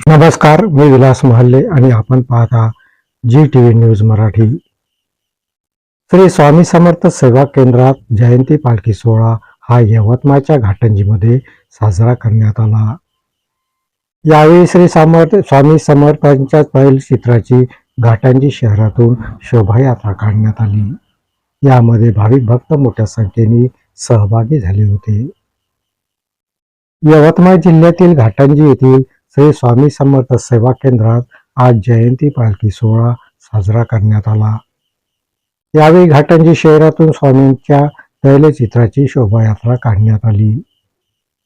नमस्कार, मी विलास महल्ले आणि आपण पाहता जी टीव्ही न्यूज मराठी. श्री स्वामी समर्थ सेवा केंद्रात जयंती पालखी सोहळा हा यवतमाळच्या घाटंजीमध्ये साजरा करण्यात आला. यावेळी स्वामी समर्थांच्या तैलचित्राची घाटंजी शहरातून शोभायात्रा काढण्यात आली. यामध्ये भाविक भक्त मोठ्या संख्येने सहभागी झाले होते. यवतमाळ जिल्ह्यातील घाटंजी येथील श्री स्वामी समर्थ सेवा केंद्रात आज जयंती पालखी सोहळा साजरा करण्यात आला. यावेळी घाटंजी शहरातून स्वामींच्या तैलचित्राची शोभायात्रा काढण्यात आली.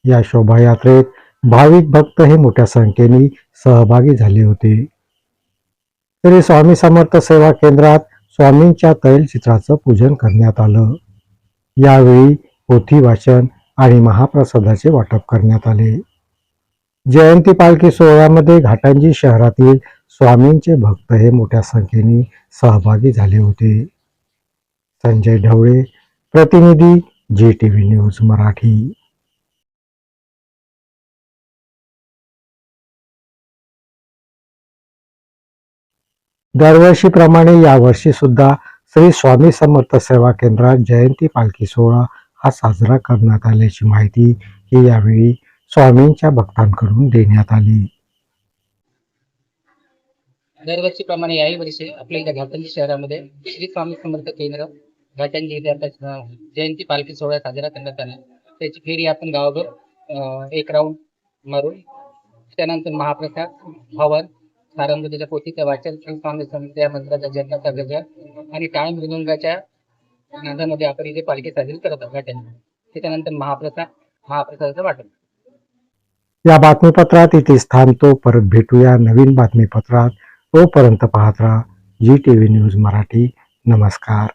या शोभायात्रेत भाविक भक्त हे मोठ्या संख्येने सहभागी झाले होते. श्री स्वामी समर्थ सेवा केंद्रात स्वामींच्या तैलचित्राचं पूजन करण्यात आलं. यावेळी पोथी वाचन आणि महाप्रसादाचे वाटप करण्यात आले. जयंती पालखी सोहळ्यामध्ये घाटंजी शहरातील स्वामींचे भक्त हे मोठ्या संख्येने सहभागी झाले होते. संजय ढवळे, प्रतिनिधी जी टीव्ही न्यूज मराठी. दरवर्षीप्रमाणे यावर्षी सुद्धा श्री स्वामी समर्थ सेवा केंद्रात जयंती पालखी सोहळा हा साजरा करण्यात आल्याची माहिती ही यावेळी स्वामींच्या भक्तांकडून देण्यात आली. दरवर्षीप्रमाणे याही वर्षी आपल्या इथं घाटंजी शहरामध्ये श्री स्वामी समर्थ केंद्र घाटंजी इथे आता जयंती पालखी सोहळा साजरा करण्यात आला. त्याची फेरी आपण गावाभर एक राऊंड मारून त्यानंतर महाप्रसाद, हवन, सारंगतीच्या पोथीचं वाचन, श्री स्वामी समर्थ या मंत्राचा जन्माचा गजर आणि टाळ मृदुंगाच्या नादामध्ये आपण इथे पालखी साजरी करत आहोत घाटंजी. त्याच्यानंतर महाप्रसादाचं वाटप. या बातमीपत्रात इथेच थांबतो. परत भेटूया नवीन बातमीपत्रात. तोपर्यंत पाहत राहा जी टीव्ही न्यूज मराठी. नमस्कार.